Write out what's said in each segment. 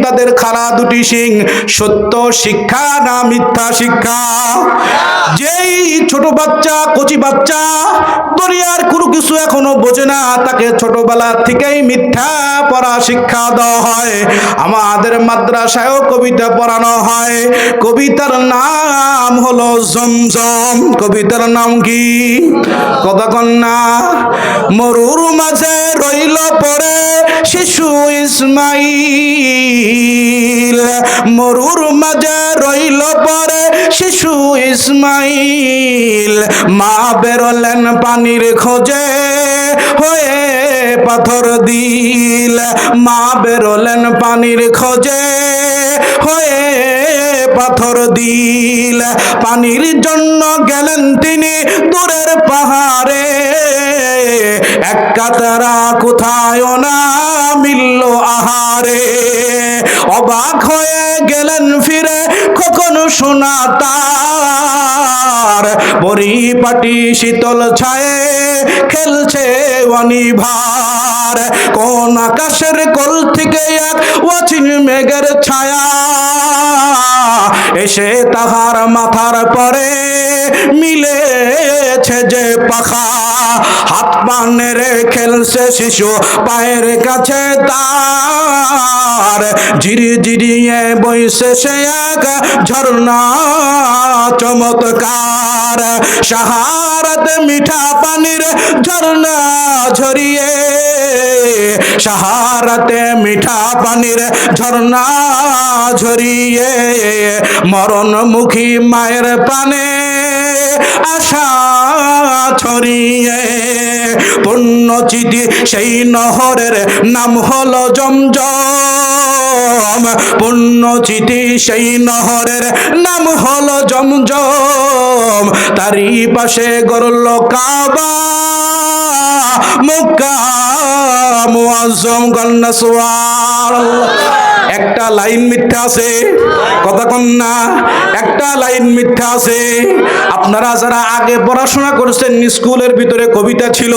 তাদের খাড়া দুটি শিং। সত্য শিক্ষা না মিথ্যা শিক্ষা? যেই ছোট বাচ্চা, কচি বাচ্চা দুনিয়ার কোনো কিছু এখনো বোঝে না, তাকে ছোটবেলা থেকেই মিথ্যা পড়া শিক্ষা দেওয়া হয়। আমাদের মাদ্রাসায়ও কবিতা পড়ানো হয়। কবিতার নাম হলো জমজম। কবিতার নাম কি? কথা কন না। মরুর মাঝে রইল পড়ে শিশু ইসমাইল, মরুর মাঝে রইল পড়ে শিশু ইসমাইল। মা বেরোলেন পানির খোঁজে হয়ে পাথর দিল, মা বেরোলেন পানির খোঁজে হয়ে পাথর দিল। পানির জন্য গেলেন তিনি দূরের পাহাড়ে, এক কাতরা কোথায় না মিলল আহারে। অবাক হয়ে গেলেন ফিরে, কখনো শোনা তার পরিপাটি শীতল ছায়ে খেলছে অনিভার। কোন আকাশের কোল থেকে এক অচিন মেঘের ছায়া এসে তাহার মাথার পরে মিলেছে যে পাখা। হাত পা নেড়ে খেলছে শিশু পায়ের কাছে তার, ঝিরি ঝিরিয়ে বইছে সে এক ঝর্ণা চমৎকার। সাহারাতে মিঠা পানির ঝর্ণা ঝরিয়ে, সাহারাতে মিঠা পানির ঝর্ণা ঝরিয়ে মরণমুখী মায়ের পানে আশা ছড়িয়ে। পুণ্যচিতি সেই নহরের নাম হলো জমজম, পুণ্যচিতি সেই নহরের নাম হলো জমজম। তারই পাশে গড়ল কাবা মক্কা মুআজ্জম। কন্যা সুবহানাল্লাহ। একটা লাইন মিথ্যা আছে, কথা কন না। একটা লাইন মিথ্যা আছে। আপনারা যারা আগে পড়াশোনা করছেন, স্কুলের ভিতরে কবিতা ছিল,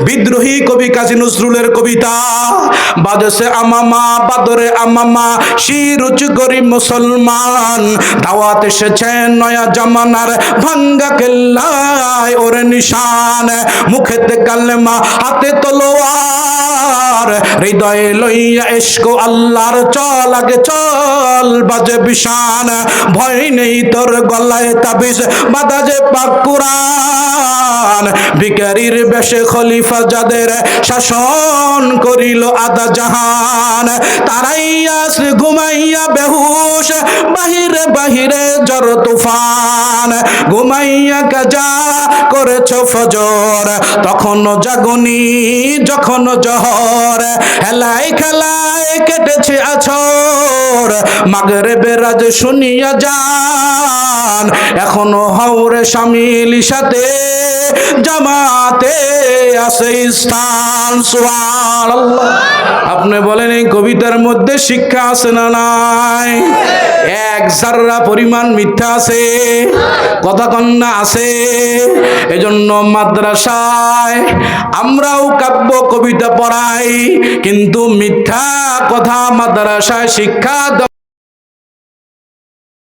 বিদ্রোহী কবি কাজী নজরুলের কবিতা। বাজছে আমামা বাদরে আমামা শির উঁচু করি মুসলমান, দাওয়াত এসেছে নয়া জামানার ভাঙ্গা কেল্লায় ওর নিশান। মুখেতে কালেমা হাতে তলোয়ার, হৃদয়ে লইয়া ইশক আল্লাহর চল আগে চল বাজে বিশান। ভয় নেই তোর গলায় তাবিজ বাঁধা যে পাক কুরআন, ভিখারির বেশে খলিফা যাদের শাসন করিল আধা জাহান। তারাইয়া ঘুমাইয়া বেহুশ বাহিরে বাহিরে ঝড় তুফান, ঘুমাইয়া কাজা করেছ ফজর তখনও জাগনি যখন জহর। হেলায় খেলায় কেটেছে আছর, মাগরিবের রাজ শুনিয়া যান, এখনো হাওরে শামিল সাথে জামাতে আছে স্থান। সুবহানাল্লাহ। আপনি বলেন এই কবিতার মধ্যে শিক্ষা আছে না নাই? এক জাররা পরিমাণ মিথ্যা আছে, কথা কন্যা আছে। এজন্য মাদ্রাসায় আমরাও কাব্য কবিতা পড়াই, কিন্তু মিথ্যা কথা মাদ্রাসায় শিক্ষা